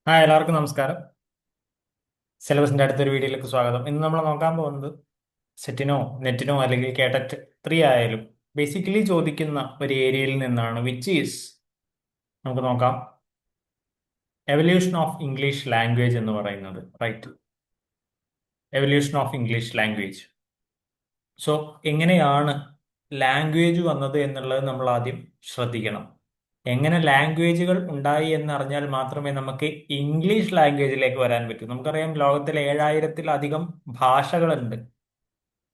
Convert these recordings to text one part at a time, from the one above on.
എല്ലാവർക്കും നമസ്കാരം. സിലബസിന്റെ അടുത്തൊരു വീഡിയോയിലേക്ക് സ്വാഗതം. ഇന്ന് നമ്മൾ നോക്കാൻ പോകുന്നത് സെറ്റിനോ നെറ്റിനോ അല്ലെങ്കിൽ കേട്ടറ്റ് 3 ആയാലും ബേസിക്കലി ചോദിക്കുന്ന ഒരു ഏരിയയിൽ നിന്നാണ്, വിച്ച് ഈസ് നമുക്ക് നോക്കാം, എവല്യൂഷൻ ഓഫ് ഇംഗ്ലീഷ് ലാംഗ്വേജ് എന്ന് പറയുന്നത്. Right, evolution of English language. So എങ്ങനെയാണ് ലാംഗ്വേജ് വന്നത് എന്നുള്ളത് നമ്മൾ ആദ്യം ശ്രദ്ധിക്കണം. എങ്ങനെ ലാംഗ്വേജുകൾ ഉണ്ടായി എന്നറിഞ്ഞാൽ മാത്രമേ നമുക്ക് ഇംഗ്ലീഷ് ലാംഗ്വേജിലേക്ക് വരാൻ പറ്റൂ. നമുക്കറിയാം, ലോകത്തിൽ 7000-ത്തിലധികം ഭാഷകളുണ്ട്.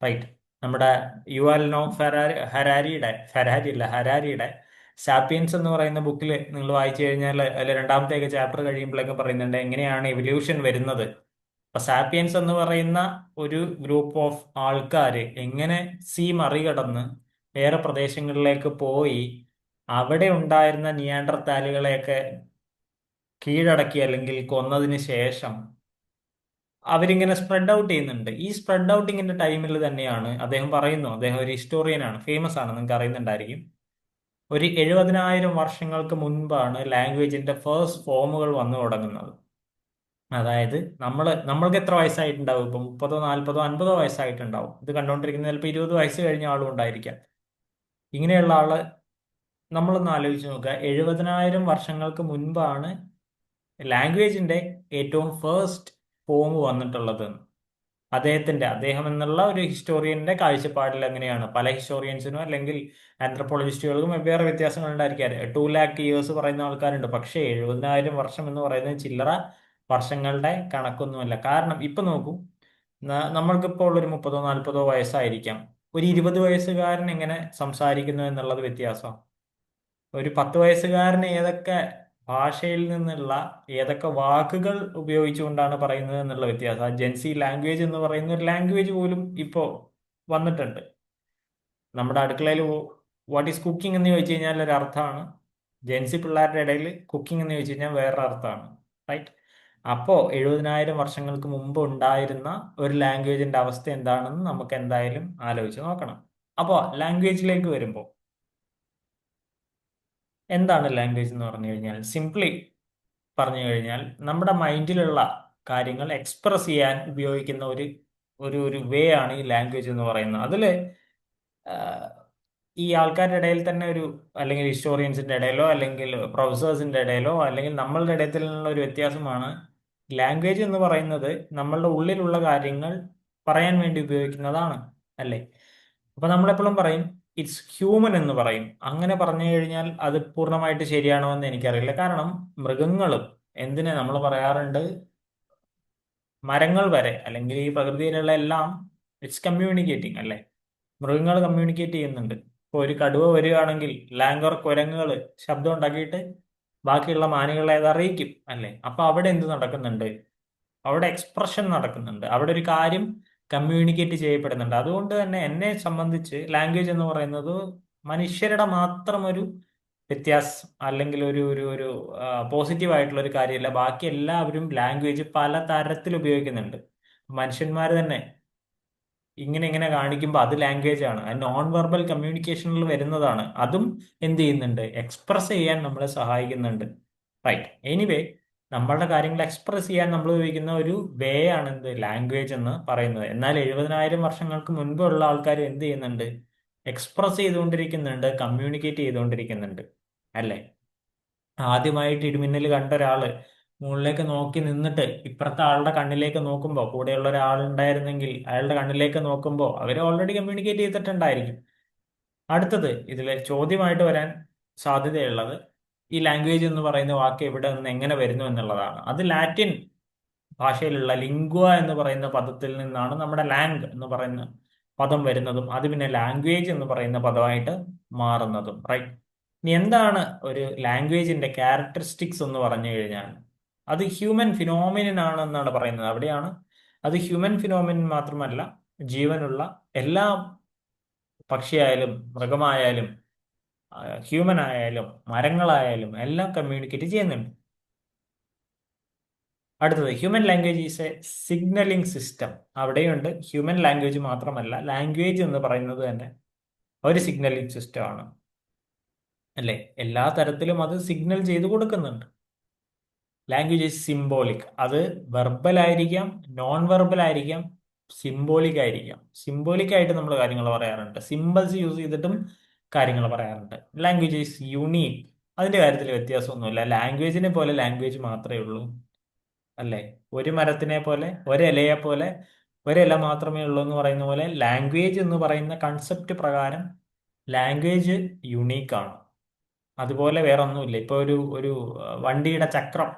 റൈറ്റ്. നമ്മുടെ യുവൽ നോ ഹരാരിയുടെ സാപ്പിയൻസ് എന്ന് പറയുന്ന ബുക്കിൽ നിങ്ങൾ വായിച്ചു കഴിഞ്ഞാൽ അതിൽ രണ്ടാമത്തെ ചാപ്റ്റർ കഴിയുമ്പോഴേക്കും പറയുന്നുണ്ട് എങ്ങനെയാണ് എവല്യൂഷൻ വരുന്നത്. അപ്പൊ സാപ്പിയൻസ് എന്ന് പറയുന്ന ഒരു ഗ്രൂപ്പ് ഓഫ് ആൾക്കാർ എങ്ങനെ സീ മറികടന്ന് വേറെ പ്രദേശങ്ങളിലേക്ക് പോയി അവിടെ ഉണ്ടായിരുന്ന നിയാൻഡർതാലുകളെയൊക്കെ കീഴടക്കി അല്ലെങ്കിൽ കൊന്നതിന് ശേഷം അവരിങ്ങനെ സ്പ്രെഡ് ഔട്ട് ചെയ്യുന്നുണ്ട്. ഈ സ്പ്രെഡ് ഔട്ടിങ്ങിന്റെ ടൈമിൽ തന്നെയാണ് അദ്ദേഹം പറയുന്നു, അദ്ദേഹം ഒരു ഹിസ്റ്റോറിയനാണ്, ഫേമസ് ആണ്, നിങ്ങൾക്ക് അറിയുന്നുണ്ടായിരിക്കും. ഒരു 70,000 വർഷങ്ങൾക്ക് മുൻപാണ് ലാംഗ്വേജിന്റെ ഫസ്റ്റ് ഫോമുകൾ വന്നു തുടങ്ങുന്നത്. അതായത് നമ്മൾക്ക് എത്ര വയസ്സായിട്ടുണ്ടാവും? ഇപ്പൊ 30, 40, 50 വയസ്സായിട്ടുണ്ടാവും. ഇത് കണ്ടുകൊണ്ടിരിക്കുന്ന ചിലപ്പോൾ 20 വയസ്സ് കഴിഞ്ഞ ആളും ഉണ്ടായിരിക്കാം. ഇങ്ങനെയുള്ള ആള്, നമ്മളൊന്ന് ആലോചിച്ച് നോക്കുക, 70,000 വർഷങ്ങൾക്ക് മുൻപാണ് ലാംഗ്വേജിന്റെ ഏറ്റവും ഫസ്റ്റ് ഫോം വന്നിട്ടുള്ളത്. അദ്ദേഹം എന്നുള്ള ഒരു ഹിസ്റ്റോറിയന്റെ കാഴ്ചപ്പാടിൽ എങ്ങനെയാണ്? പല ഹിസ്റ്റോറിയൻസിനും അല്ലെങ്കിൽ ആന്ത്രപ്പോളജിസ്റ്റുകൾക്കും വെവ്വേറെ വ്യത്യാസങ്ങൾ ഉണ്ടായിരിക്കാം. 2 lakh years പറയുന്ന ആൾക്കാരുണ്ട്. പക്ഷേ 70,000 വർഷം എന്ന് പറയുന്നത് ചില്ലറ വർഷങ്ങളുടെ കണക്കൊന്നുമല്ല. കാരണം ഇപ്പൊ നോക്കൂ, നമ്മൾക്കിപ്പോൾ ഒരു 30-40 വയസ്സായിരിക്കാം. ഒരു 20 വയസ്സുകാരൻ എങ്ങനെ സംസാരിക്കുന്നു എന്നുള്ളത് വ്യത്യാസം. ഒരു 10 വയസ്സുകാരന് ഏതൊക്കെ ഭാഷയിൽ നിന്നുള്ള ഏതൊക്കെ വാക്കുകൾ ഉപയോഗിച്ചുകൊണ്ടാണ് പറയുന്നത് എന്നുള്ള വ്യത്യാസം. ആ ജെൻസി ലാംഗ്വേജ് എന്ന് പറയുന്ന ഒരു ലാംഗ്വേജ് പോലും ഇപ്പോ വന്നിട്ടുണ്ട്. നമ്മുടെ അടുക്കളയിൽ വാട്ട് ഈസ് കുക്കിംഗ് എന്ന് ചോദിച്ചു കഴിഞ്ഞാൽ ഒരു അർത്ഥമാണ്. ജെൻസി പിള്ളേരുടെ ഇടയിൽ കുക്കിംഗ് എന്ന് ചോദിച്ചു കഴിഞ്ഞാൽ വേറൊരു അർത്ഥമാണ്. റൈറ്റ്. അപ്പോ 70,000 വർഷങ്ങൾക്ക് മുമ്പ് ഉണ്ടായിരുന്ന ഒരു ലാംഗ്വേജിന്റെ അവസ്ഥ എന്താണെന്ന് നമുക്ക് എന്തായാലും ആലോചിച്ച് നോക്കണം. അപ്പോൾ ലാംഗ്വേജിലേക്ക് വരുമ്പോൾ, എന്താണ് ലാംഗ്വേജ് എന്ന് പറഞ്ഞു കഴിഞ്ഞാൽ, സിംപ്ലി പറഞ്ഞു കഴിഞ്ഞാൽ നമ്മുടെ മൈൻഡിലുള്ള കാര്യങ്ങൾ എക്സ്പ്രസ് ചെയ്യാൻ ഉപയോഗിക്കുന്ന ഒരു ഒരു ഒരു വേ ആണ് ഈ ലാംഗ്വേജ് എന്ന് പറയുന്നത്. അതില് ഈ ആൾക്കാരുടെ ഇടയിൽ തന്നെ ഒരു, അല്ലെങ്കിൽ ഹിസ്റ്റോറിയൻസിന്റെ ഇടയിലോ അല്ലെങ്കിൽ പ്രൊഫസേഴ്സിന്റെ ഇടയിലോ അല്ലെങ്കിൽ നമ്മളുടെ ഇടയിലുള്ള ഒരു വ്യത്യാസമാണ്, ലാംഗ്വേജ് എന്ന് പറയുന്നത് നമ്മളുടെ ഉള്ളിലുള്ള കാര്യങ്ങൾ പറയാൻ വേണ്ടി ഉപയോഗിക്കുന്നതാണ്. അല്ലേ? അപ്പൊ നമ്മളെപ്പോഴും പറയും ഇറ്റ്സ് ഹ്യൂമൻ എന്ന് പറയും. അങ്ങനെ പറഞ്ഞു കഴിഞ്ഞാൽ അത് പൂർണ്ണമായിട്ട് ശരിയാണോ എന്ന് എനിക്കറിയില്ല. കാരണം മൃഗങ്ങളും, എന്തിനെ നമ്മൾ പറയാറുണ്ട്, മരങ്ങൾ വരെ അല്ലെങ്കിൽ ഈ പ്രകൃതിയിലുള്ള എല്ലാം ഇറ്റ്സ് കമ്മ്യൂണിക്കേറ്റിംഗ്. അല്ലേ? മൃഗങ്ങൾ കമ്മ്യൂണിക്കേറ്റ് ചെയ്യുന്നുണ്ട്. ഇപ്പോൾ ഒരു കടുവ വരികയാണെങ്കിൽ ലാംഗർ കുരങ്ങുകൾ ശബ്ദം ഉണ്ടാക്കിയിട്ട് ബാക്കിയുള്ള മാനുകളെ അത് അറിയിക്കും. അല്ലേ? അപ്പൊ അവിടെ എന്ത് നടക്കുന്നുണ്ട്? അവിടെ എക്സ്പ്രഷൻ നടക്കുന്നുണ്ട്. അവിടെ ഒരു കാര്യം കമ്മ്യൂണിക്കേറ്റ് ചെയ്യപ്പെടുന്നുണ്ട്. അതുകൊണ്ട് തന്നെ എന്നെ സംബന്ധിച്ച് ലാംഗ്വേജ് എന്ന് പറയുന്നത് മനുഷ്യരുടെ മാത്രം ഒരു വ്യത്യാസം അല്ലെങ്കിൽ ഒരു ഒരു ഒരു പോസിറ്റീവ് ആയിട്ടുള്ള ഒരു കാര്യമല്ല. ബാക്കി എല്ലാവരും ലാംഗ്വേജ് പല തരത്തിൽ ഉപയോഗിക്കുന്നുണ്ട്. മനുഷ്യന്മാർ തന്നെ ഇങ്ങനെ ഇങ്ങനെ കാണിക്കുമ്പോൾ അത് ലാംഗ്വേജ് ആണ്. അത് നോൺ വെർബൽ കമ്മ്യൂണിക്കേഷനിൽ വരുന്നതാണ്. അതും എന്ത് ചെയ്യുന്നുണ്ട്? എക്സ്പ്രസ് ചെയ്യാൻ നമ്മളെ സഹായിക്കുന്നുണ്ട്. റൈറ്റ്. എനിവേ, നമ്മളുടെ കാര്യങ്ങൾ എക്സ്പ്രസ് ചെയ്യാൻ നമ്മൾ ഉപയോഗിക്കുന്ന ഒരു വേ ആണ് എന്ത്? ലാംഗ്വേജ് എന്ന് പറയുന്നത്. എന്നാൽ 70,000 വർഷങ്ങൾക്ക് മുൻപുള്ള ആൾക്കാർ എന്ത് ചെയ്യുന്നുണ്ട്? എക്സ്പ്രസ് ചെയ്തുകൊണ്ടിരിക്കുന്നുണ്ട്, കമ്മ്യൂണിക്കേറ്റ് ചെയ്തുകൊണ്ടിരിക്കുന്നുണ്ട്. അല്ലേ? ആദ്യമായിട്ട് ഇടിമിന്നൽ കണ്ട ഒരാള് മുകളിലേക്ക് നോക്കി നിന്നിട്ട് ഇപ്പുറത്തെ ആളുടെ കണ്ണിലേക്ക് നോക്കുമ്പോൾ, കൂടെയുള്ള ഒരാളുണ്ടായിരുന്നെങ്കിൽ അയാളുടെ കണ്ണിലേക്ക് നോക്കുമ്പോൾ അവർ ഓൾറെഡി കമ്മ്യൂണിക്കേറ്റ് ചെയ്തിട്ടുണ്ടായിരിക്കും. അടുത്തത് ഇതിൽ ചോദ്യമായിട്ട് വരാൻ സാധ്യതയുള്ളത് ഈ ലാംഗ്വേജ് എന്ന് പറയുന്ന വാക്ക് എവിടെ നിന്ന് എങ്ങനെ വരുന്നു എന്നുള്ളതാണ്. അത് ലാറ്റിൻ ഭാഷയിലുള്ള ലിംഗ്വ എന്ന് പറയുന്ന പദത്തിൽ നിന്നാണ് നമ്മുടെ ലാംഗ് എന്ന് പറയുന്ന പദം വരുന്നതും അത് പിന്നെ ലാംഗ്വേജ് എന്ന് പറയുന്ന പദമായിട്ട് മാറുന്നതും. റൈറ്റ്. ഇനി എന്താണ് ഒരു ലാംഗ്വേജിന്റെ ക്യാരക്ടറിസ്റ്റിക്സ് എന്ന് പറഞ്ഞു കഴിഞ്ഞാൽ, അത് ഹ്യൂമൻ ഫിനോമിനൻ ആണ് എന്നാണ് പറയുന്നത്. അവിടെയാണ് അത് ഹ്യൂമൻ ഫിനോമിനൻ മാത്രമല്ല, ജീവനുള്ള എല്ലാ പക്ഷിയായാലും മൃഗമായാലും ഹ്യൂമൻ ആയാലും മരങ്ങളായാലും എല്ലാം കമ്മ്യൂണിക്കേറ്റ് ചെയ്യുന്നുണ്ട്. അടുത്തത്, human language is A signalling system. അവിടെയുണ്ട് ഹ്യൂമൻ ലാംഗ്വേജ് മാത്രമല്ല, ലാംഗ്വേജ് എന്ന് പറയുന്നത് തന്നെ ഒരു സിഗ്നലിംഗ് സിസ്റ്റം ആണ്. അല്ലേ? എല്ലാ തരത്തിലും അത് സിഗ്നൽ ചെയ്ത് കൊടുക്കുന്നുണ്ട്. Language is symbolic. അത് വെർബൽ ആയിരിക്കാം, നോൺ വെർബൽ ആയിരിക്കാം, സിംബോളിക് ആയിരിക്കാം. സിംബോളിക് ആയിട്ട് നമ്മൾ കാര്യങ്ങൾ പറയാറുണ്ട്, സിമ്പിൾസ് യൂസ് ചെയ്തിട്ടും കാര്യങ്ങൾ പറയാറുണ്ട്. Language is unique. അതിന്റെ കാര്യത്തിൽ വ്യത്യാസമൊന്നുമില്ല. ലാംഗ്വേജിനെ പോലെ ലാംഗ്വേജ് മാത്രമേ ഉള്ളൂ, അല്ലേ? ഒരു മരത്തിനെ പോലെ, ഒരിലയെ പോലെ ഒരില മാത്രമേ ഉള്ളൂ എന്ന് പറയുന്ന പോലെ ലാംഗ്വേജ് എന്ന് പറയുന്ന കൺസെപ്റ്റ് പ്രകാരം ലാംഗ്വേജ് യുണീക്കാണ്. അതുപോലെ വേറെ ഒന്നുമില്ല. ഇപ്പൊ ഒരു ഒരു വണ്ടിയുടെ ചക്രം,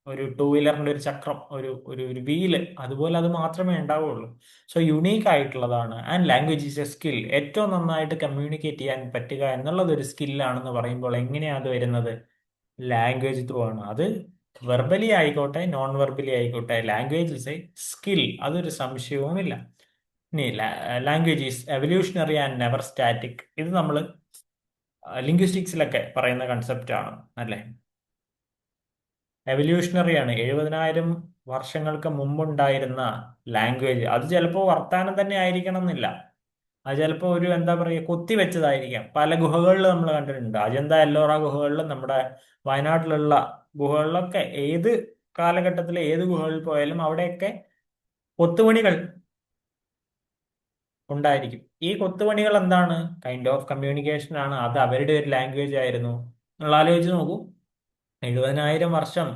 ഒരു ടൂ വീലറിന്റെ ഒരു ചക്രം, ഒരു ഒരു ഒരു വീല്, അതുപോലെ അത് മാത്രമേ ഉണ്ടാവുള്ളൂ. സോ യുണീക്ക് ആയിട്ടുള്ളതാണ്. And language is A skill. ഏറ്റവും നന്നായിട്ട് കമ്മ്യൂണിക്കേറ്റ് ചെയ്യാൻ പറ്റുക എന്നുള്ളത് ഒരു സ്കില്ലാണെന്ന് പറയുമ്പോൾ എങ്ങനെയാണ് അത് വരുന്നത്? ലാംഗ്വേജ് ത്രൂ ആണ്. അത് വെർബലി ആയിക്കോട്ടെ, നോൺ വെർബലി ആയിക്കോട്ടെ, ലാംഗ്വേജ് ഇസ് എ സ്കിൽ, അതൊരു സംശയവുമില്ല. ഇനി language is evolutionary and never static. ഇത് നമ്മൾ ലിംഗ്വിസ്റ്റിക്സിലൊക്കെ പറയുന്ന കൺസെപ്റ്റ് ആണ്, അല്ലേ? എവല്യൂഷണറി ആണ്. 70,000 വർഷങ്ങൾക്ക് മുമ്പുണ്ടായിരുന്ന ലാംഗ്വേജ്, അത് ചിലപ്പോൾ വർത്താനം തന്നെ ആയിരിക്കണം എന്നില്ല. അത് ചിലപ്പോൾ ഒരു എന്താ പറയുക, കൊത്തിവെച്ചതായിരിക്കാം. പല ഗുഹകളിൽ നമ്മൾ കണ്ടിട്ടുണ്ട്. അജന്ത എല്ലോറ ഗുഹകളിലും നമ്മുടെ വയനാട്ടിലുള്ള ഗുഹകളിലൊക്കെ ഏത് കാലഘട്ടത്തിലെ ഏത് ഗുഹകളിൽ പോയാലും അവിടെയൊക്കെ കൊത്തുപണികൾ ഉണ്ടായിരിക്കും. ഈ കൊത്തുപണികൾ എന്താണ്? കൈൻഡ് ഓഫ് കമ്മ്യൂണിക്കേഷൻ ആണ്. അത് അവരുടെ ഒരു ലാംഗ്വേജ് ആയിരുന്നു. നിങ്ങൾ ആലോചിച്ച് നോക്കൂ, 70,000 വർഷം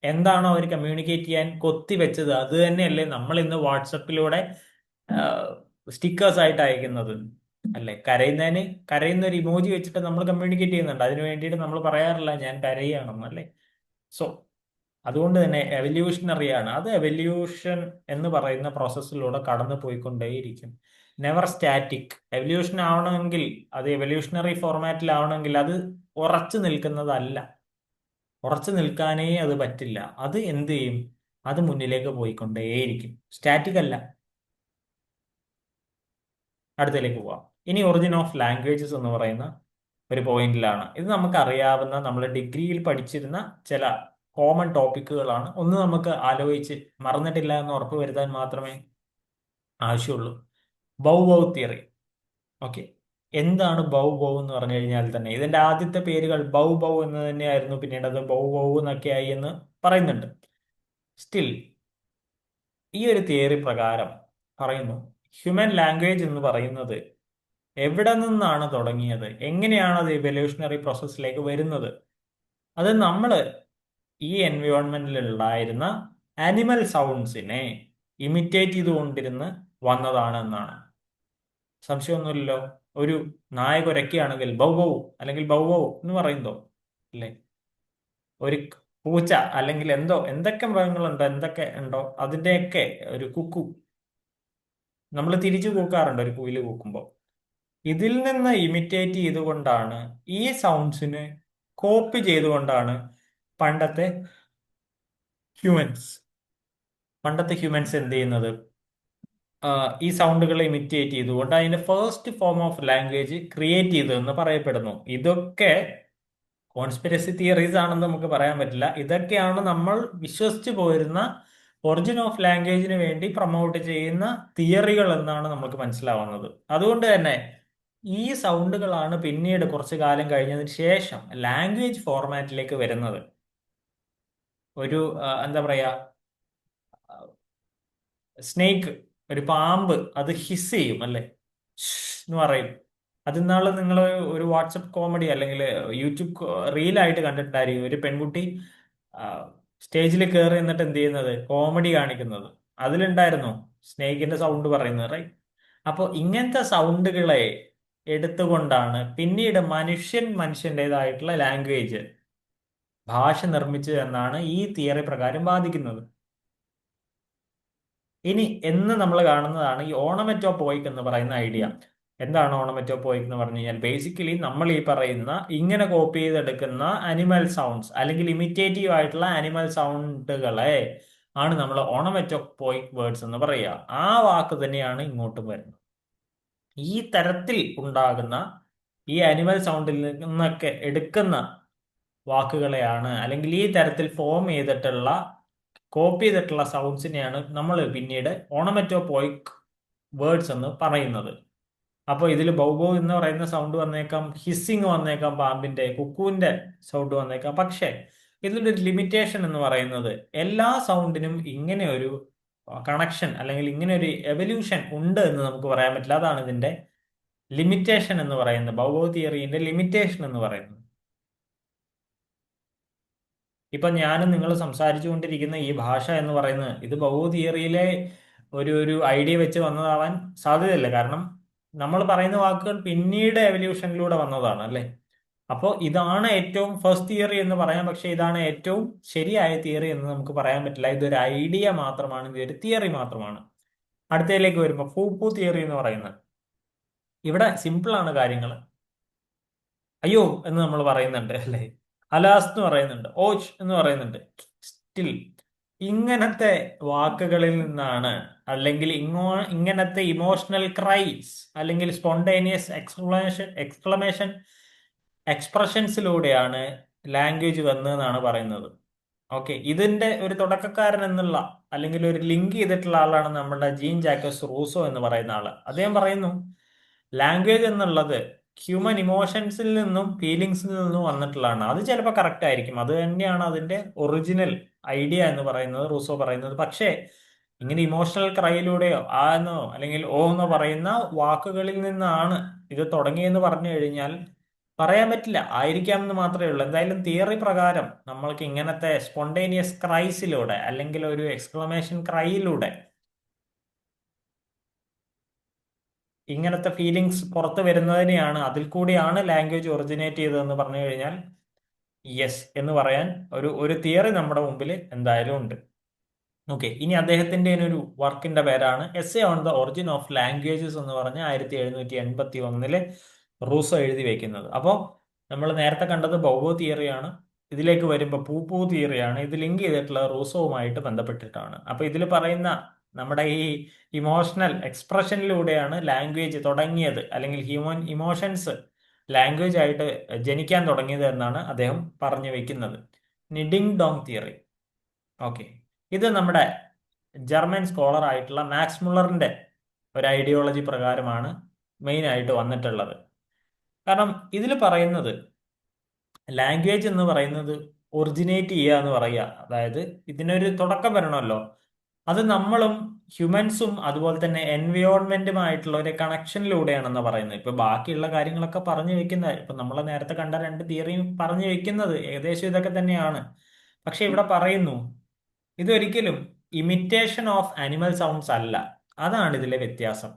എന്താണോ അവർ കമ്മ്യൂണിക്കേറ്റ് ചെയ്യാൻ കൊത്തിവെച്ചത്, അത് തന്നെയല്ലേ നമ്മൾ ഇന്ന് വാട്സപ്പിലൂടെ സ്റ്റിക്കേഴ്സ് ആയിട്ട് അയക്കുന്നത്, അല്ലെ? കരയുന്ന ഒരു ഇമോജി വെച്ചിട്ട് നമ്മൾ കമ്മ്യൂണിക്കേറ്റ് ചെയ്യുന്നുണ്ട്. അതിനു വേണ്ടിയിട്ട് നമ്മൾ പറയാറില്ല ഞാൻ കരയുകയാണെന്ന്, അല്ലേ? സോ അതുകൊണ്ട് തന്നെ എവല്യൂഷണറി ആണ്. അത് എവല്യൂഷൻ എന്ന് പറയുന്ന പ്രോസസ്സിലൂടെ കടന്നു പോയിക്കൊണ്ടേയിരിക്കും. Never static. എവല്യൂഷൻ ആവണമെങ്കിൽ, അത് എവല്യൂഷണറി ഫോർമാറ്റിലാവണമെങ്കിൽ അത് ഉറച്ചു നിൽക്കുന്നതല്ല. ഉറച്ചു നിൽക്കാനേ അത് പറ്റില്ല. അത് എന്ത് ചെയ്യും? അത് മുന്നിലേക്ക് പോയിക്കൊണ്ടേയിരിക്കും, സ്റ്റാറ്റിക് അല്ല. അടുത്തതിലേക്ക് പോവാം. ഇനി ഒറിജിൻ ഓഫ് ലാംഗ്വേജസ് എന്ന് പറയുന്ന ഒരു പോയിന്റിലാണ്. ഇത് നമുക്ക് അറിയാവുന്ന, നമ്മൾ ഡിഗ്രിയിൽ പഠിച്ചിരുന്ന ചില കോമൺ ടോപ്പിക്കുകളാണ്. ഒന്ന് നമുക്ക് ആലോചിച്ച് മറന്നിട്ടില്ല എന്ന് ഉറപ്പ് വരുത്താൻ മാത്രമേ ആവശ്യമുള്ളൂ. Bow bow theory. ഓക്കെ, എന്താണ് ബൗ ബൗ എന്ന് പറഞ്ഞു കഴിഞ്ഞാൽ തന്നെ ഇതിന്റെ ആദ്യത്തെ പേരുകൾ ബൗ ബൗ എന്ന് തന്നെയായിരുന്നു. പിന്നീട് അത് ബൗ ബൗ എന്നൊക്കെ ആയി എന്ന് പറയുന്നുണ്ട്. സ്റ്റിൽ ഈ ഒരു തിയറി പ്രകാരം പറയുന്നു, ഹ്യൂമൻ ലാംഗ്വേജ് എന്ന് പറയുന്നത് എവിടെ നിന്നാണ് തുടങ്ങിയത്, എങ്ങനെയാണ് അത് ഇവല്യൂഷണറി പ്രോസസ്സിലേക്ക് വരുന്നത്? അത് നമ്മൾ ഈ എൻവയോൺമെന്റിൽ ഉണ്ടായിരുന്ന ആനിമൽ സൗണ്ട്സിനെ ഇമിറ്റേറ്റ് ചെയ്തുകൊണ്ടിരുന്ന് വന്നതാണ് എന്നാണ്. സംശയമൊന്നുമില്ലല്ലോ. ഒരു നായ കുരയ്ക്കുകയാണെങ്കിൽ ബൗ ബൗ അല്ലെങ്കിൽ ബൗ ബൗ എന്ന് പറയുന്നതോ, അല്ലേ? ഒരു പൂച്ച അല്ലെങ്കിൽ എന്തൊക്കെ മൃഗങ്ങളുണ്ടോ, എന്തൊക്കെ ഉണ്ടോ അതിന്റെയൊക്കെ ഒരു കുക്കു നമ്മൾ തിരിച്ചു കൂക്കാറുണ്ട് ഒരു കുയില് കൂക്കുമ്പോൾ. ഇതിൽ നിന്ന് ഇമിറ്റേറ്റ് ചെയ്തുകൊണ്ടാണ്, ഈ സൗണ്ട്സിന് കോപ്പി ചെയ്തുകൊണ്ടാണ് പണ്ടത്തെ ഹ്യൂമൻസ് പണ്ടത്തെ ഹ്യൂമൻസ് എന്ത് ചെയ്യുന്നത്? ഈ സൗണ്ടുകളെ ഇമിറ്റേറ്റ് ചെയ്തുകൊണ്ട് അതിന്റെ first form of language create ചെയ്തതെന്ന് പറയപ്പെടുന്നു. ഇതൊക്കെ കോൺസ്പിരസി തിയറീസ് ആണെന്ന് നമുക്ക് പറയാൻ പറ്റില്ല. ഇതൊക്കെയാണ് നമ്മൾ വിശ്വസിച്ച് പോരുന്ന ഒറിജിൻ ഓഫ് ലാംഗ്വേജിന് വേണ്ടി പ്രൊമോട്ട് ചെയ്യുന്ന തിയറികൾ എന്നാണ് നമുക്ക് മനസ്സിലാവുന്നത്. അതുകൊണ്ട് തന്നെ ഈ സൗണ്ടുകളാണ് പിന്നീട് കുറച്ചു കാലം കഴിഞ്ഞതിന് ശേഷം ലാംഗ്വേജ് ഫോർമാറ്റിലേക്ക് വരുന്നത്. ഒരു എന്താ പറയാ, സ്നേക്ക്, ഒരു പാമ്പ്, അത് ഹിസ് ചെയ്യും, അല്ലെ? എന്ന് പറയും. അത് ഇന്നാള് നിങ്ങൾ ഒരു വാട്സപ്പ് കോമഡി അല്ലെങ്കിൽ യൂട്യൂബ് റീലായിട്ട് കണ്ടിട്ടുണ്ടായിരിക്കും. ഒരു പെൺകുട്ടി സ്റ്റേജിൽ കയറി എന്നിട്ട് എന്ത് ചെയ്യുന്നത്, കോമഡി കാണിക്കുന്നത്. അതിലുണ്ടായിരുന്നു സ്നേഹിക്കിന്റെ സൗണ്ട് പറയുന്നത്, റൈറ്റ്? അപ്പോൾ ഇങ്ങനത്തെ സൗണ്ടുകളെ എടുത്തുകൊണ്ടാണ് പിന്നീട് മനുഷ്യന്റേതായിട്ടുള്ള ലാംഗ്വേജ്, ഭാഷ നിർമ്മിച്ചത് എന്നാണ് ഈ തിയറി പ്രകാരം വാദിക്കുന്നത്. ഇനി എന്ന് നമ്മൾ കാണുന്നതാണ് ഈ ഓണമറ്റോപോയിക് എന്ന് പറയുന്ന ഐഡിയ. എന്താണ് ഓണമറ്റോപോയിക് എന്ന് പറഞ്ഞു കഴിഞ്ഞാൽ, ബേസിക്കലി നമ്മൾ ഈ പറയുന്ന ഇങ്ങനെ കോപ്പി ചെയ്തെടുക്കുന്ന അനിമൽ സൗണ്ട്സ് അല്ലെങ്കിൽ ഇമിറ്റേറ്റീവ് ആയിട്ടുള്ള അനിമൽ സൗണ്ടുകളെ ആണ് നമ്മൾ ഓണമറ്റോപോയിക് വേർഡ്സ് എന്ന് പറയുക. ആ വാക്ക് തന്നെയാണ് ഇങ്ങോട്ടും വരുന്നത്. ഈ തരത്തിൽ ഉണ്ടാകുന്ന ഈ അനിമൽ സൗണ്ടിൽ നിന്നൊക്കെ എടുക്കുന്ന വാക്കുകളെയാണ്, അല്ലെങ്കിൽ ഈ തരത്തിൽ ഫോം ചെയ്തിട്ടുള്ള കോപ്പി ചെയ്തിട്ടുള്ള സൗണ്ട്സിനെയാണ് നമ്മൾ പിന്നീട് ഓണമറ്റോപോയിക് വേർഡ്സ് എന്ന് പറയുന്നത്. അപ്പോൾ ഇതിൽ ബൗബോ എന്ന് പറയുന്ന സൗണ്ട് വന്നേക്കാം, ഹിസ്സിങ് വന്നേക്കാം, പാമ്പിന്റെ കുക്കുവിന്റെ സൗണ്ട് വന്നേക്കാം. പക്ഷേ ഇതിലൊരു ലിമിറ്റേഷൻ എന്ന് പറയുന്നത് എല്ലാ സൗണ്ടിനും ഇങ്ങനെ ഒരു കണക്ഷൻ അല്ലെങ്കിൽ ഇങ്ങനെ ഒരു എവല്യൂഷൻ ഉണ്ട് എന്ന് നമുക്ക് പറയാൻ പറ്റില്ല. അതാണ് ഇതിന്റെ ലിമിറ്റേഷൻ എന്ന് പറയുന്നത്, ബൗ തിയറിന്റെ ലിമിറ്റേഷൻ എന്ന് പറയുന്നത്. ഇപ്പൊ ഞാനും നിങ്ങൾ സംസാരിച്ചു കൊണ്ടിരിക്കുന്ന ഈ ഭാഷ എന്ന് പറയുന്നത് ഇത് ബൗ തിയറിയിലെ ഒരു ഐഡിയ വെച്ച് വന്നതാവാൻ സാധ്യതയില്ല. കാരണം നമ്മൾ പറയുന്ന വാക്കുകൾ പിന്നീട് എവല്യൂഷനിലൂടെ വന്നതാണ് അല്ലേ. അപ്പോൾ ഇതാണ് ഏറ്റവും ഫസ്റ്റ് തിയറി എന്ന് പറയാം, പക്ഷെ ഇതാണ് ഏറ്റവും ശരിയായ തിയറി എന്ന് നമുക്ക് പറയാൻ പറ്റില്ല. ഇതൊരു ഐഡിയ മാത്രമാണ്, ഇതൊരു തിയറി മാത്രമാണ്. അടുത്തതിലേക്ക് വരുമ്പോൾ ഫൂപ്പു തിയറി എന്ന് പറയുന്നത്, ഇവിടെ സിമ്പിൾ ആണ് കാര്യങ്ങൾ. അയ്യോ എന്ന് നമ്മൾ പറയുന്നുണ്ട് അല്ലേ, അലാസ് എന്ന് പറയുന്നുണ്ട്, ഓച്ച് എന്ന് പറയുന്നുണ്ട്. സ്റ്റിൽ ഇങ്ങനത്തെ വാക്കുകളിൽ നിന്നാണ്, അല്ലെങ്കിൽ ഇങ്ങനത്തെ ഇമോഷണൽ ക്രൈസ് അല്ലെങ്കിൽ സ്പോണ്ടേനിയസ് എക്സ്ക്ലമേഷൻ എക്സ്പ്രഷൻസിലൂടെയാണ് ലാംഗ്വേജ് വന്നതെന്നാണ് പറയുന്നത്. ഓക്കെ, ഇതിന്റെ ഒരു തുടക്കക്കാരൻ എന്നുള്ള അല്ലെങ്കിൽ ഒരു ലിങ്ക് ചെയ്തിട്ടുള്ള ആളാണ് നമ്മുടെ ജീൻ ജാക്കസ് റൂസോ എന്ന് പറയുന്ന ആള്. അദ്ദേഹം പറയുന്നു ലാംഗ്വേജ് എന്നുള്ളത് ഹ്യൂമൻ ഇമോഷൻസിൽ നിന്നും ഫീലിങ്സിൽ നിന്നും വന്നിട്ടുള്ളതാണ്. അത് ചിലപ്പോൾ കറക്റ്റ് ആയിരിക്കും, അത് തന്നെയാണ് അതിന്റെ ഒറിജിനൽ ഐഡിയ എന്ന് പറയുന്നത്, റൂസോ പറയുന്നത്. പക്ഷേ ഇങ്ങനെ ഇമോഷണൽ ക്രൈയിലൂടെയോ ആ എന്നോ അല്ലെങ്കിൽ ഓ എന്നോ പറയുന്ന വാക്കുകളിൽ നിന്നാണ് ഇത് തുടങ്ങിയെന്ന് പറഞ്ഞു കഴിഞ്ഞാൽ പറയാൻ പറ്റില്ല, ആയിരിക്കാമെന്ന് മാത്രമേ ഉള്ളൂ. എന്തായാലും തിയറി പ്രകാരം നമ്മൾക്ക് ഇങ്ങനത്തെ സ്പോണ്ടേനിയസ് ക്രൈസിലൂടെ അല്ലെങ്കിൽ ഒരു എക്സ്ക്ലമേഷൻ ക്രൈയിലൂടെ ഇങ്ങനത്തെ ഫീലിങ്സ് പുറത്തു വരുന്നതിനെയാണ്, അതിൽ കൂടിയാണ് ലാംഗ്വേജ് ഒറിജിനേറ്റ് ചെയ്തതെന്ന് പറഞ്ഞു കഴിഞ്ഞാൽ യെസ് എന്ന് പറയാൻ ഒരു തിയറി നമ്മുടെ മുമ്പിൽ എന്തായാലും ഉണ്ട്. ഓക്കെ, ഇനി അദ്ദേഹത്തിന്റെ ഒരു വർക്കിന്റെ പേരാണ് essay on the origin of languages എന്ന് പറഞ്ഞ് 1781 റൂസോ എഴുതി വെക്കുന്നത്. അപ്പോൾ നമ്മൾ നേരത്തെ കണ്ടത് ബൗവോ തിയറിയാണ്, ഇതിലേക്ക് വരുമ്പോൾ പൂപ്പൂ തിയറിയാണ്. ഇത് ലിങ്ക് ചെയ്തിട്ടുള്ള റൂസോവുമായിട്ട് ബന്ധപ്പെട്ടിട്ടാണ്. അപ്പൊ ഇതിൽ പറയുന്ന നമ്മുടെ ഈ ഇമോഷണൽ എക്സ്പ്രഷനിലൂടെയാണ് ലാംഗ്വേജ് തുടങ്ങിയത്, അല്ലെങ്കിൽ ഹ്യൂമൻ ഇമോഷൻസ് ലാംഗ്വേജ് ആയിട്ട് ജനിക്കാൻ തുടങ്ങിയത് എന്നാണ് അദ്ദേഹം പറഞ്ഞു വെക്കുന്നത്. Ding dong theory. ഓക്കെ, ഇത് നമ്മുടെ ജർമ്മൻ സ്കോളർ ആയിട്ടുള്ള മാക്സ് മുള്ളറിന്റെ ഒരു ഐഡിയോളജി പ്രകാരമാണ് മെയിൻ ആയിട്ട് വന്നിട്ടുള്ളത്. കാരണം ഇതിൽ പറയുന്നത് ലാംഗ്വേജ് എന്ന് പറയുന്നത് ഒറിജിനേറ്റ് ചെയ്യുക എന്ന് പറയുക, അതായത് ഇതിനൊരു തുടക്കം വരണമല്ലോ. അത് നമ്മളും ഹ്യൂമൻസും അതുപോലെ തന്നെ എൻവയോൺമെന്റുമായിട്ടുള്ള ഒരു കണക്ഷനിലൂടെയാണെന്ന് പറയുന്നത്. ഇപ്പൊ ബാക്കിയുള്ള കാര്യങ്ങളൊക്കെ പറഞ്ഞു വെക്കുന്നത്, ഇപ്പൊ നമ്മൾ നേരത്തെ കണ്ട രണ്ട് തിയറിയും പറഞ്ഞു വെക്കുന്നത് ഏകദേശം ഇതൊക്കെ തന്നെയാണ്. പക്ഷെ ഇവിടെ പറയുന്നു ഇതൊരിക്കലും ഇമിറ്റേഷൻ ഓഫ് ആനിമൽ സൗണ്ട്സ് അല്ല. അതാണ് ഇതിലെ വ്യത്യാസം.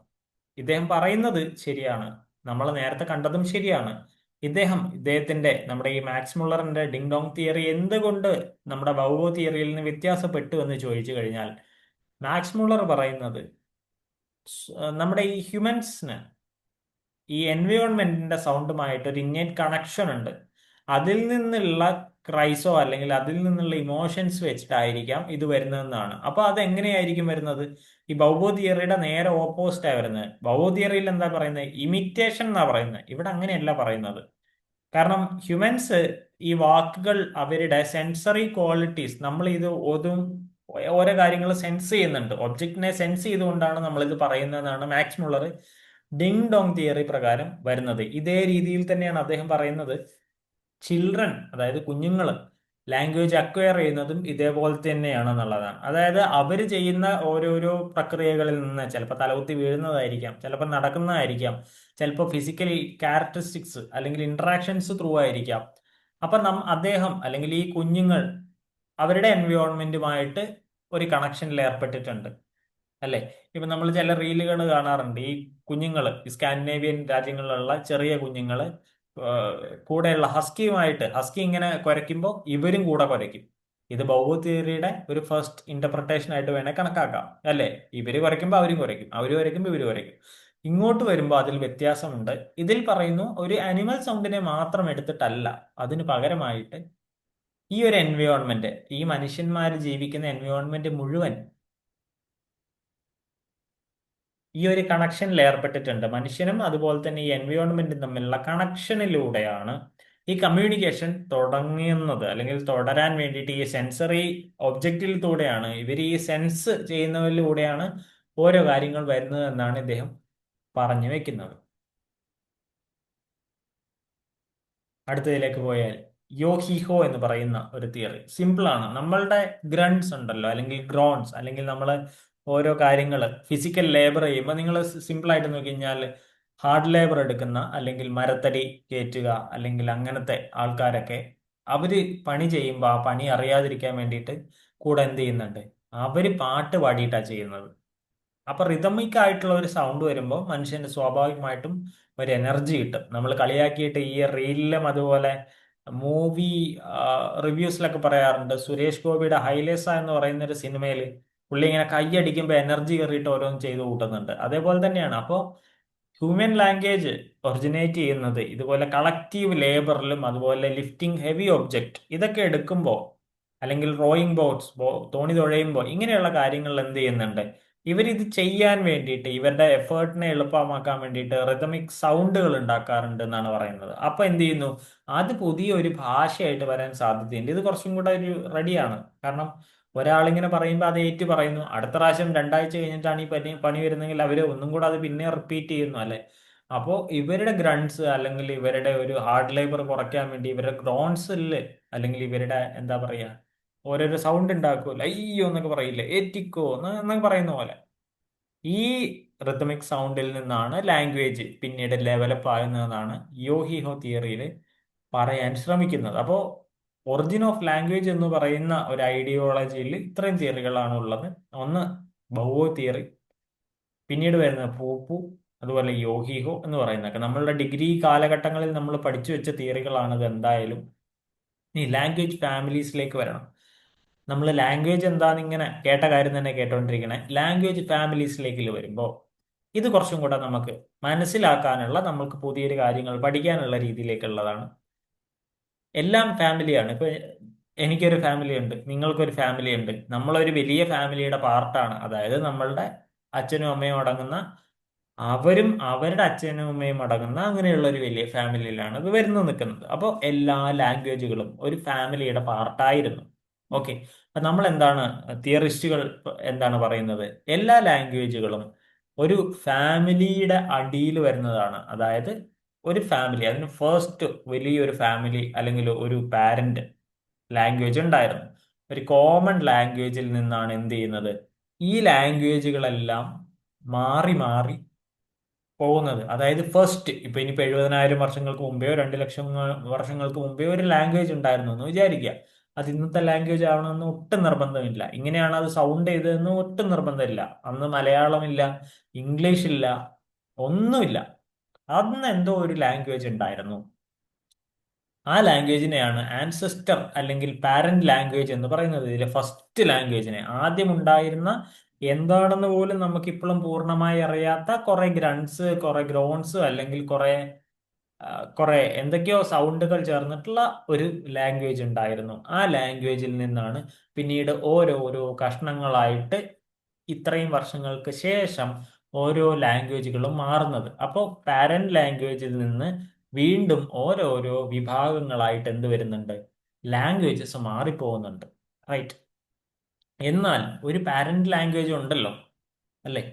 ഇദ്ദേഹം പറയുന്നത് ശരിയാണ്, നമ്മൾ നേരത്തെ കണ്ടതും ശരിയാണ്. ഇദ്ദേഹത്തിന്റെ നമ്മുടെ ഈ മാക്സ് മുള്ളറിന്റെ ഡിങ് ഡോങ് തിയറി എന്തുകൊണ്ട് നമ്മുടെ ബൗവോ തിയറിയിൽ നിന്ന് വ്യത്യാസപ്പെട്ടു എന്ന് ചോദിച്ചു കഴിഞ്ഞാൽ, മാക്സ് മുള്ളർ പറയുന്നത് നമ്മുടെ ഈ ഹ്യൂമൻസിന് ഈ എൻവയോൺമെന്റിന്റെ സൗണ്ടുമായിട്ട് ഒരു ഇന്നേറ്റ് കണക്ഷൻ ഉണ്ട്. അതിൽ നിന്നുള്ള ക്രൈസോ അല്ലെങ്കിൽ അതിൽ നിന്നുള്ള ഇമോഷൻസ് വെച്ചിട്ടായിരിക്കാം ഇത് വരുന്നതെന്നാണ്. അപ്പൊ അത് എങ്ങനെയായിരിക്കും വരുന്നത്? ഈ ബൗവോ തിയറിയുടെ നേരെ ഓപ്പോസിറ്റ് ആയി വരുന്നത്. ബൗവോ തിയറിയിൽ എന്താ പറയുന്നത്? ഇമിറ്റേഷൻ എന്നാ പറയുന്നത്. ഇവിടെ അങ്ങനെയല്ല പറയുന്നത്. കാരണം ഹ്യൂമൻസ് ഈ വാക്കുകൾ അവരുടെ സെൻസറി ക്വാളിറ്റീസ്, നമ്മൾ ഇത് ഓരോ കാര്യങ്ങൾ സെൻസ് ചെയ്യുന്നുണ്ട്, ഒബ്ജക്റ്റിനെ സെൻസ് ചെയ്തുകൊണ്ടാണ് നമ്മൾ ഇത് പറയുന്നതെന്നാണ് Max Muller ding dong theory പ്രകാരം വരുന്നത്. ഇതേ രീതിയിൽ തന്നെയാണ് അദ്ദേഹം പറയുന്നത് ചിൽഡ്രൻ, അതായത് കുഞ്ഞുങ്ങൾ ലാംഗ്വേജ് അക്വയർ ചെയ്യുന്നതും ഇതേപോലെ തന്നെയാണെന്നുള്ളതാണ്. അതായത് അവർ ചെയ്യുന്ന ഓരോരോ പ്രക്രിയകളിൽ നിന്ന് ചിലപ്പോൾ തലകുത്തി വീഴുന്നതായിരിക്കാം, ചിലപ്പോൾ നടക്കുന്നതായിരിക്കാം, ചിലപ്പോൾ ഫിസിക്കലി ക്യാരക്ടറിസ്റ്റിക്സ് അല്ലെങ്കിൽ ഇന്ററാക്ഷൻസ് ത്രൂ ആയിരിക്കാം. അപ്പൊ അദ്ദേഹം അല്ലെങ്കിൽ ഈ കുഞ്ഞുങ്ങൾ അവരുടെ എൻവയോൺമെന്റുമായിട്ട് ഒരു കണക്ഷനിൽ ഏർപ്പെട്ടിട്ടുണ്ട് അല്ലെ. ഇപ്പൊ നമ്മൾ ചില റീലുകൾ കാണാറുണ്ട്, ഈ കുഞ്ഞുങ്ങൾ ഈ സ്കാൻഡിനേവിയൻ രാജ്യങ്ങളിലുള്ള ചെറിയ കുഞ്ഞുങ്ങൾ കൂടെയുള്ള ഹസ്കി ഇങ്ങനെ കുരയ്ക്കുമ്പോൾ ഇവരും കൂടെ കുരയ്ക്കും. ഇത് ബൗവോ തിയറിയുടെ ഒരു ഫസ്റ്റ് ഇന്റർപ്രിട്ടേഷൻ ആയിട്ട് വേണേൽ കണക്കാക്കാം അല്ലെ. ഇവര് കുരയ്ക്കുമ്പോൾ അവരും കുരയ്ക്കും, അവര് കുരയ്ക്കുമ്പോൾ ഇവര് കുരയ്ക്കും. ഇങ്ങോട്ട് വരുമ്പോൾ അതിൽ വ്യത്യാസമുണ്ട്. ഇതിൽ പറയുന്നു ഒരു അനിമൽ സൗണ്ടിനെ മാത്രം എടുത്തിട്ടല്ല, അതിന് പകരമായിട്ട് ഈ ഒരു എൻവയോൺമെന്റ്, ഈ മനുഷ്യന്മാർ ജീവിക്കുന്ന എൻവയോൺമെന്റ് മുഴുവൻ ഈ ഒരു കണക്ഷനിൽ ഏർപ്പെട്ടിട്ടുണ്ട്. മനുഷ്യനും അതുപോലെ തന്നെ ഈ എൻവയോൺമെന്റും തമ്മിലുള്ള കണക്ഷനിലൂടെയാണ് ഈ കമ്മ്യൂണിക്കേഷൻ തുടങ്ങുന്നത്, അല്ലെങ്കിൽ തുടരാൻ വേണ്ടിയിട്ട് ഈ സെൻസറി ഒബ്ജക്റ്റിലൂടെയാണ്, ഇവർ ഈ സെൻസ് ചെയ്യുന്നതിലൂടെയാണ് ഓരോ കാര്യങ്ങൾ വരുന്നത് എന്നാണ് ഇദ്ദേഹം പറഞ്ഞു വെക്കുന്നത്. അടുത്തതിലേക്ക് പോയാൽ യോഹിഹോ എന്ന് പറയുന്ന ഒരു തിയറി. സിമ്പിൾ ആണ്. നമ്മളുടെ ഗ്രൺസ് ഉണ്ടല്ലോ, അല്ലെങ്കിൽ ഗ്രോൺസ്, അല്ലെങ്കിൽ നമ്മൾ ഓരോ കാര്യങ്ങൾ ഫിസിക്കൽ ലേബർ ചെയ്യുമ്പോൾ നിങ്ങൾ സിമ്പിൾ ആയിട്ട് നോക്കി കഴിഞ്ഞാൽ ഹാർഡ് ലേബർ എടുക്കുന്ന, അല്ലെങ്കിൽ മരത്തടി കയറ്റുക, അല്ലെങ്കിൽ അങ്ങനത്തെ ആൾക്കാരൊക്കെ അവര് പണി ചെയ്യുമ്പോൾ ആ പണി അറിയാതിരിക്കാൻ വേണ്ടിയിട്ട് കൂടെ എന്ത് ചെയ്യുന്നുണ്ട്, അവര് പാട്ട് പാടിയിട്ടാണ് ചെയ്യുന്നത്. അപ്പൊ റിതമിക് ആയിട്ടുള്ള ഒരു സൗണ്ട് വരുമ്പോൾ മനുഷ്യന് സ്വാഭാവികമായിട്ടും ഒരു എനർജി കിട്ടും. നമ്മൾ കളിയാക്കിയിട്ട് ഈ റീലിലും അതുപോലെ മൂവി റിവ്യൂസിലൊക്കെ പറയാറുണ്ട്, സുരേഷ് ഗോപിയുടെ ഹൈലേസ എന്ന് പറയുന്ന ഒരു സിനിമയിൽ പുള്ളി ഇങ്ങനെ കൈയടിക്കുമ്പോൾ എനർജി കയറിയിട്ട് ഓരോന്ന് ചെയ്തു കൂട്ടുന്നുണ്ട്. അതേപോലെ തന്നെയാണ്. അപ്പോൾ ഹ്യൂമൻ ലാംഗ്വേജ് ഒറിജിനേറ്റ് ചെയ്യുന്നത് ഇതുപോലെ കളക്റ്റീവ് ലേബറിലും, അതുപോലെ ലിഫ്റ്റിംഗ് ഹെവി ഒബ്ജക്റ്റ് ഇതൊക്കെ എടുക്കുമ്പോൾ, അല്ലെങ്കിൽ റോയിങ് ബോട്ട്സ്, തോണി തുഴയുമ്പോൾ, ഇങ്ങനെയുള്ള കാര്യങ്ങളിൽ എന്ത് ചെയ്യുന്നുണ്ട്, ഇവരിത് ചെയ്യാൻ വേണ്ടിയിട്ട് ഇവരുടെ എഫേർട്ടിനെ എളുപ്പമാക്കാൻ വേണ്ടിയിട്ട് റിതമിക് സൗണ്ടുകൾ ഉണ്ടാക്കാറുണ്ട് എന്നാണ് പറയുന്നത്. അപ്പൊ എന്ത് ചെയ്യുന്നു, അത് പുതിയൊരു ഭാഷയായിട്ട് വരാൻ സാധ്യതയുണ്ട്. ഇത് കുറച്ചും കൂടെ ഒരു റെഡിയാണ്. കാരണം ഒരാളിങ്ങനെ പറയുമ്പോൾ അത് ഏറ്റു പറയുന്നു, അടുത്ത പ്രാവശ്യം 2 ആഴ്ച കഴിഞ്ഞിട്ടാണ് ഈ പണി വരുന്നെങ്കിൽ അവർ ഒന്നും കൂടെ അത് പിന്നെ റിപ്പീറ്റ് ചെയ്യുന്നു, അല്ലെ? അപ്പോൾ ഇവരുടെ ഗ്രൺസ്, അല്ലെങ്കിൽ ഇവരുടെ ഒരു ഹാർഡ് ലേബർ കുറയ്ക്കാൻ വേണ്ടി ഇവരുടെ ഗ്രോൺസിൽ, അല്ലെങ്കിൽ ഇവരുടെ എന്താ പറയാ, ഓരോരോ സൗണ്ട് ഉണ്ടാക്കുമല്ലോ, അയ്യോ എന്നൊക്കെ പറയില്ലേ, ഏറ്റിക്കോ എന്നൊക്കെ പറയുന്ന പോലെ, ഈ റിതമിക് സൗണ്ടിൽ നിന്നാണ് ലാംഗ്വേജ് പിന്നീട് ഡെവലപ്പ് ആകുന്നതെന്നാണ് യോഹിഹോ തിയറിയിൽ പറയാൻ ശ്രമിക്കുന്നത്. അപ്പോൾ ഒറിജിൻ ഓഫ് ലാംഗ്വേജ് എന്ന് പറയുന്ന ഒരു ഐഡിയോളജിയിൽ ഇത്രയും തിയറികളാണ് ഉള്ളത്. ഒന്ന് ബൗവോ തിയറി, പിന്നീട് വരുന്ന പൂപ്പു, അതുപോലെ യോഹിഹോ എന്ന് പറയുന്നതൊക്കെ നമ്മളുടെ ഡിഗ്രി കാലഘട്ടങ്ങളിൽ നമ്മൾ പഠിച്ചു വെച്ച തിയറികളാണിത് എന്തായാലും. ഈ ലാംഗ്വേജ് ഫാമിലീസിലേക്ക് വരണം. നമ്മൾ ലാംഗ്വേജ് എന്താന്ന് ഇങ്ങനെ കേട്ട കാര്യം തന്നെ കേട്ടോണ്ടിരിക്കണേ. ലാംഗ്വേജ് ഫാമിലീസിലേക്ക് വരുമ്പോൾ ഇത് കുറച്ചും കൂടെ നമുക്ക് മനസ്സിലാക്കാനുള്ള, നമുക്ക് പുതിയൊരു കാര്യങ്ങൾ പഠിക്കാനുള്ള രീതിയിലേക്കുള്ളതാണ്. എല്ലാം ഫാമിലിയാണ്. ഇപ്പൊ എനിക്കൊരു ഫാമിലി ഉണ്ട്, നിങ്ങൾക്കൊരു ഫാമിലി ഉണ്ട്, നമ്മളൊരു വലിയ ഫാമിലിയുടെ പാർട്ടാണ്. അതായത് നമ്മളുടെ അച്ഛനും അമ്മയും അടങ്ങുന്ന, അവരും അവരുടെ അച്ഛനും അമ്മയും അടങ്ങുന്ന അങ്ങനെയുള്ള ഒരു വലിയ ഫാമിലിയിലാണ് ഇത് വരുന്നു നിൽക്കുന്നത്. അപ്പോൾ എല്ലാ ലാംഗ്വേജുകളും ഒരു ഫാമിലിയുടെ പാർട്ടായിരുന്നു. ഓക്കെ. അപ്പൊ നമ്മൾ എന്താണ്, തിയറിസ്റ്റുകൾ എന്താണ് പറയുന്നത്, എല്ലാ ലാംഗ്വേജുകളും ഒരു ഫാമിലിയുടെ അടിയിൽ വരുന്നതാണ്. അതായത് ഒരു ഫാമിലി, അതിന് ഫസ്റ്റ് വലിയൊരു ഫാമിലി അല്ലെങ്കിൽ ഒരു പാരന്റ് ലാംഗ്വേജ് ഉണ്ടായിരുന്നു. ഒരു കോമൺ ലാംഗ്വേജിൽ നിന്നാണ് എന്ത് ചെയ്യുന്നത്, ഈ ലാംഗ്വേജുകളെല്ലാം മാറി മാറി പോകുന്നത്. അതായത് ഫസ്റ്റ് ഇപ്പൊ ഇനിയിപ്പോ 70,000 വർഷങ്ങൾക്ക് മുമ്പെയോ 2 ലക്ഷം വർഷങ്ങൾക്ക് മുമ്പെയോ ഒരു ലാംഗ്വേജ് ഉണ്ടായിരുന്നു എന്ന് വിചാരിക്കുക. അത് ഇന്നത്തെ ലാംഗ്വേജ് ആവണമെന്ന് ഒട്ടും നിർബന്ധമില്ല. ഇങ്ങനെയാണ് അത് സൗണ്ട് ചെയ്തതെന്ന് ഒട്ടും നിർബന്ധമില്ല. അന്ന് മലയാളമില്ല, ഇംഗ്ലീഷ് ഇല്ല, ഒന്നുമില്ല. അന്ന് എന്തോ ഒരു ലാംഗ്വേജ് ഉണ്ടായിരുന്നു. ആ ലാംഗ്വേജിനെയാണ് ആൻസെസ്റ്റർ അല്ലെങ്കിൽ പാരന്റ് ലാംഗ്വേജ് എന്ന് പറയുന്നത്. ഇതിലെ ഫസ്റ്റ് ലാംഗ്വേജിനെ, ആദ്യം ഉണ്ടായിരുന്ന, എന്താണെന്ന് പോലും നമുക്കിപ്പോഴും പൂർണ്ണമായി അറിയാത്ത കുറെ ഗ്രൺസ്, കുറെ ഗ്രോൺസ്, അല്ലെങ്കിൽ കുറെ എന്തൊക്കെയോ സൗണ്ടുകൾ ചേർന്നിട്ടുള്ള ഒരു ലാംഗ്വേജ് ഉണ്ടായിരുന്നു. ആ ലാംഗ്വേജിൽ നിന്നാണ് പിന്നീട് ഓരോരോ കഷ്ണങ്ങളായിട്ട് ഇത്രയും വർഷങ്ങൾക്ക് ശേഷം ഓരോ ലാംഗ്വേജുകളും മാറുന്നത്. അപ്പോൾ പാരന്റ് ലാംഗ്വേജിൽ നിന്ന് വീണ്ടും ഓരോരോ വിഭാഗങ്ങളായിട്ട് എന്ത് വരുന്നുണ്ട്, ലാംഗ്വേജസ് മാറിപ്പോകുന്നുണ്ട്. റൈറ്റ്. എന്നാൽ ഒരു പാരന്റ് ലാംഗ്വേജ് ഉണ്ടല്ലോ, അല്ലേ?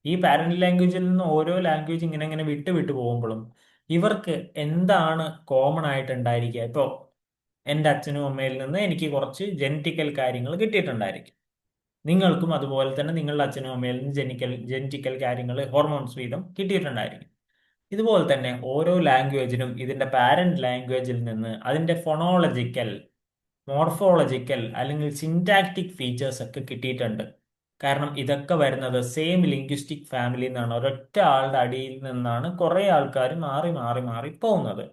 ഈ പാരന്റ് ലാംഗ്വേജിൽ നിന്ന് ഓരോ ലാംഗ്വേജ് ഇങ്ങനെ ഇങ്ങനെ വിട്ട് വിട്ട് പോകുമ്പോഴും ഇവർക്ക് എന്താണ് കോമൺ ആയിട്ട് ഉണ്ടായിരിക്കുക? ഇപ്പോൾ എൻ്റെ അച്ഛനും അമ്മയിൽ നിന്ന് എനിക്ക് കുറച്ച് ജനറ്റിക്കൽ കാര്യങ്ങൾ കിട്ടിയിട്ടുണ്ടായിരിക്കും. നിങ്ങൾക്കും അതുപോലെ തന്നെ നിങ്ങളുടെ അച്ഛനും അമ്മയിൽ നിന്ന് ജനറ്റിക്കൽ കാര്യങ്ങൾ, ഹോർമോൺസ് വീതം കിട്ടിയിട്ടുണ്ടായിരിക്കും. ഇതുപോലെ തന്നെ ഓരോ ലാംഗ്വേജിനും ഇതിന്റെ പാരന്റ് ലാംഗ്വേജിൽ നിന്ന് അതിന്റെ ഫോണോളജിക്കൽ, മോർഫോളജിക്കൽ, അല്ലെങ്കിൽ സിന്റാക്റ്റിക് ഫീച്ചേഴ്സ് ഒക്കെ കിട്ടിയിട്ടുണ്ട്. കാരണം ഇതൊക്കെ വരുന്നത് സെയിം ലിംഗ്വിസ്റ്റിക് ഫാമിലി എന്നാണ്. ഒരൊറ്റ ആളുടെ അടിയിൽ നിന്നാണ് കുറെ ആൾക്കാർ മാറി മാറി മാറി പോകുന്നത്.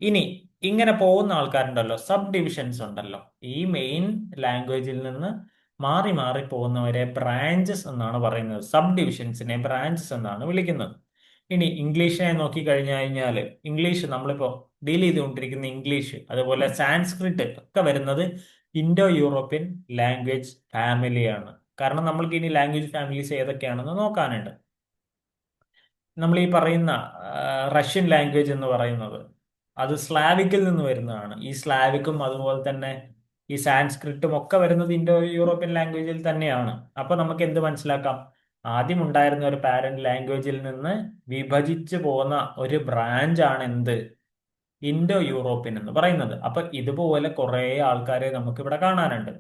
ഇനി ഇങ്ങനെ പോകുന്ന ആൾക്കാരുണ്ടല്ലോ, സബ് ഡിവിഷൻസ് ഉണ്ടല്ലോ, ഈ മെയിൻ ലാംഗ്വേജിൽ നിന്ന് മാറി മാറി പോകുന്നവരെ ബ്രാഞ്ചസ് എന്നാണ് പറയുന്നത്. സബ് ഡിവിഷൻസിനെ ബ്രാഞ്ചസ് എന്നാണ് വിളിക്കുന്നത്. ഇനി ഇംഗ്ലീഷിനെ നോക്കി കഴിഞ്ഞു കഴിഞ്ഞാൽ, ഇംഗ്ലീഷ് നമ്മളിപ്പോ ഡീൽ ചെയ്തുകൊണ്ടിരിക്കുന്ന ഇംഗ്ലീഷ്, അതുപോലെ സാൻസ്ക്രിറ്റ് ഒക്കെ വരുന്നത് ഇൻഡോ യൂറോപ്യൻ ലാംഗ്വേജ് ഫാമിലിയാണ്. കാരണം നമ്മൾക്ക് ഇനി ലാംഗ്വേജ് ഫാമിലീസ് ഏതൊക്കെയാണെന്ന് നോക്കാനുണ്ട്. നമ്മൾ ഈ പറയുന്ന റഷ്യൻ ലാംഗ്വേജ് എന്ന് പറയുന്നത് അത് സ്ലാവിക്കിൽ നിന്ന് വരുന്നതാണ്. ഈ സ്ലാവിക്കും അതുപോലെ തന്നെ ഈ സാൻസ്ക്രിറ്റും ഒക്കെ വരുന്നത് ഇൻഡോ യൂറോപ്യൻ ലാംഗ്വേജിൽ തന്നെയാണ്. അപ്പൊ നമുക്ക് എന്ത് മനസ്സിലാക്കാം, ആദ്യം ഉണ്ടായിരുന്ന ഒരു പാരന്റ് ലാംഗ്വേജിൽ നിന്ന് വിഭജിച്ചു പോന്ന ഒരു ബ്രാഞ്ച് ആണ് എന്ത്, ഇൻഡോ യൂറോപ്യൻ എന്ന് പറയുന്നത്. അപ്പൊ ഇതുപോലെ കുറെ ആൾക്കാരെ നമുക്ക് ഇവിടെ കാണാനുണ്ട്.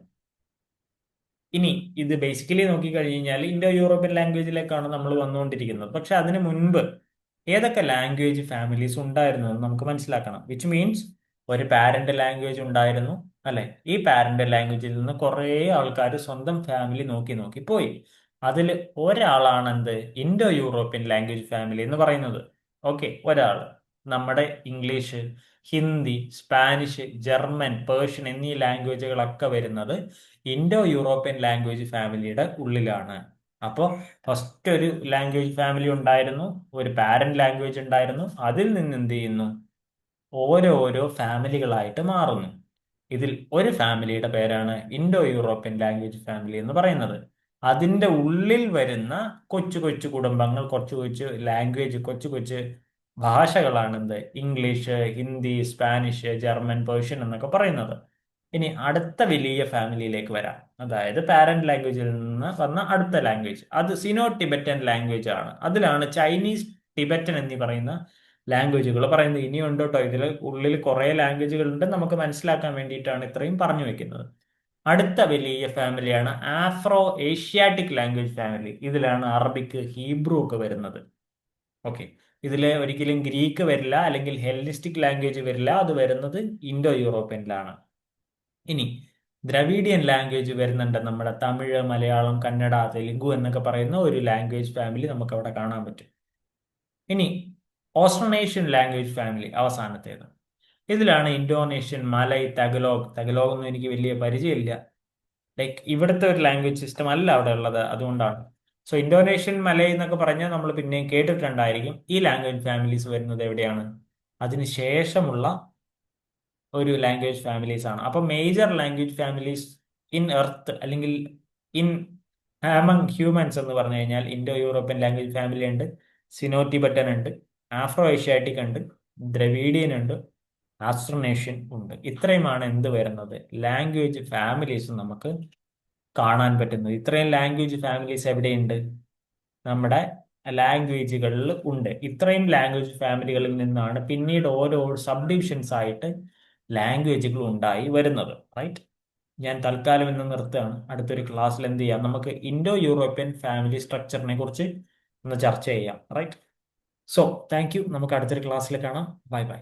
ഇനി ഇത് ബേസിക്കലി നോക്കിക്കഴിഞ്ഞ് കഴിഞ്ഞാൽ ഇൻഡോ യൂറോപ്യൻ ലാംഗ്വേജിലേക്കാണ് നമ്മൾ വന്നുകൊണ്ടിരിക്കുന്നത്. പക്ഷെ അതിനു മുൻപ് ഏതൊക്കെ ലാംഗ്വേജ് ഫാമിലീസ് ഉണ്ടായിരുന്നു എന്ന് നമുക്ക് മനസ്സിലാക്കണം. വിച്ച് മീൻസ് ഒരു പാരന്റ് ലാംഗ്വേജ് ഉണ്ടായിരുന്നു, അല്ലെ? ഈ പാരന്റ് ലാംഗ്വേജിൽ നിന്ന് കുറെ ആൾക്കാർ സ്വന്തം ഫാമിലി നോക്കി നോക്കി പോയി. അതിൽ ഒരാളാണ് എന്ത് ഇൻഡോ യൂറോപ്യൻ ലാംഗ്വേജ് ഫാമിലി എന്ന് പറയുന്നത്. ഓക്കെ, ഒരാൾ. നമ്മുടെ English, Hindi, Spanish, German, Persian എന്നീ ലാംഗ്വേജുകളൊക്കെ വരുന്നത് ഇൻഡോ യൂറോപ്യൻ ലാംഗ്വേജ് ഫാമിലിയുടെ ഉള്ളിലാണ്. അപ്പോൾ ഫസ്റ്റ് ഒരു ലാംഗ്വേജ് ഫാമിലി ഉണ്ടായിരുന്നു, ഒരു പാരന്റ് ലാംഗ്വേജ് ഉണ്ടായിരുന്നു. അതിൽ നിന്ന് എന്ത് ചെയ്യുന്നു? ഓരോരോ ഫാമിലികളായിട്ട് മാറുന്നു. ഇതിൽ ഒരു ഫാമിലിയുടെ പേരാണ് ഇൻഡോ യൂറോപ്യൻ ലാംഗ്വേജ് ഫാമിലി എന്ന് പറയുന്നത്. അതിന്റെ ഉള്ളിൽ വരുന്ന കൊച്ചു കൊച്ചു കുടുംബങ്ങൾ, കൊച്ചു കൊച്ചു ലാംഗ്വേജ്, കൊച്ചു കൊച്ചു ഭാഷകളാണ് എന്ത് English, Hindi, Spanish, German, Persian എന്നൊക്കെ പറയുന്നത്. ഇനി അടുത്ത വലിയ ഫാമിലിയിലേക്ക് വരാം. അതായത് പാരന്റ് ലാംഗ്വേജിൽ നിന്ന് വന്ന അടുത്ത ലാംഗ്വേജ്, അത് സിനോ ടിബറ്റൻ ലാംഗ്വേജ് ആണ്. അതിലാണ് ചൈനീസ്, ടിബറ്റൻ എന്നീ പറയുന്ന ലാംഗ്വേജുകൾ പറയുന്നത്. ഇനിയുണ്ട് കേട്ടോ, ഇതിൽ ഉള്ളിൽ കുറെ ലാംഗ്വേജുകൾ ഉണ്ട്. നമുക്ക് മനസ്സിലാക്കാൻ വേണ്ടിയിട്ടാണ് ഇത്രയും പറഞ്ഞു വെക്കുന്നത്. അടുത്ത വലിയ ഫാമിലിയാണ് ആഫ്രോ ഏഷ്യാറ്റിക് ലാംഗ്വേജ് ഫാമിലി. ഇതിലാണ് അറബിക്, ഹീബ്രു ഒക്കെ വരുന്നത്. ഓക്കെ, ഇതിൽ ഒരിക്കലും ഗ്രീക്ക് വരില്ല, അല്ലെങ്കിൽ ഹെല്ലനിസ്റ്റിക് ലാംഗ്വേജ് വരില്ല. അത് വരുന്നത് ഇൻഡോ യൂറോപ്യനിലാണ്. ഇനി ദ്രവീഡിയൻ ലാംഗ്വേജ് വരുന്നുണ്ട്. നമ്മുടെ തമിഴ്, മലയാളം, കന്നഡ, തെലുഗു എന്നൊക്കെ പറയുന്ന ഒരു ലാംഗ്വേജ് ഫാമിലി നമുക്ക് അവിടെ കാണാൻ പറ്റും. ഇനി ഓസ്ട്രോനേഷ്യൻ ലാംഗ്വേജ് ഫാമിലി അവസാനത്തേത്. ഇതിലാണ് ഇന്തോനേഷ്യൻ, മലയ്, തഗലോഗ്. തഗലോഗ് ഒന്നും എനിക്ക് വലിയ പരിചയമില്ല. ലൈക്ക് ഇവിടുത്തെ ഒരു ലാംഗ്വേജ് സിസ്റ്റം അല്ല അവിടെ ഉള്ളത്, അതുകൊണ്ടാണ്. സോ ഇന്തോനേഷ്യൻ, മലയ് എന്നൊക്കെ പറഞ്ഞാൽ നമ്മൾ പിന്നെയും കേട്ടിട്ടുണ്ടായിരിക്കും. ഈ ലാംഗ്വേജ് ഫാമിലീസ് വരുന്നത് എവിടെയാണ്? അതിനുശേഷമുള്ള ഒരു ലാംഗ്വേജ് ഫാമിലീസ് ആണ്. അപ്പൊ major language families in earth, അല്ലെങ്കിൽ ഇൻ ആമങ് ഹ്യൂമൻസ് എന്ന് പറഞ്ഞു കഴിഞ്ഞാൽ ഇൻഡോ യൂറോപ്യൻ ലാംഗ്വേജ് ഫാമിലി ഉണ്ട്, സിനോ ടിബറ്റൻ ഉണ്ട്, ആഫ്രോ ഏഷ്യാറ്റിക് ഉണ്ട്, ദ്രവീഡിയൻ ഉണ്ട്, ആസ്ട്രോനേഷ്യൻ ഉണ്ട്. ഇത്രയുമാണ് എന്ത് വരുന്നത്? ലാംഗ്വേജ് ഫാമിലീസ് നമുക്ക് കാണാൻ പറ്റുന്നത്. ഇത്രയും ലാംഗ്വേജ് ഫാമിലീസ് എവിടെയുണ്ട്? നമ്മുടെ ലാംഗ്വേജുകളിൽ ഉണ്ട്. ഇത്രയും ലാംഗ്വേജ് ഫാമിലികളിൽ നിന്നാണ് പിന്നീട് ഓരോ സബ് ഡിവിഷൻസ് ആയിട്ട് ലാംഗ്വേജുകൾ ഉണ്ടായി വരുന്നത്. റൈറ്റ്? ഞാൻ തൽക്കാലം ഇന്ന് നിർത്തുകയാണ്. അടുത്തൊരു ക്ലാസ്സിൽ എന്ത് ചെയ്യാം, നമുക്ക് ഇൻഡോ യൂറോപ്യൻ ഫാമിലി സ്ട്രക്ചറിനെ കുറിച്ച് ഒന്ന് ചർച്ച ചെയ്യാം. റൈറ്റ്? So thank you. നമുക്ക് അടുത്തൊരു ക്ലാസ്സിൽ കാണാം. Bye bye.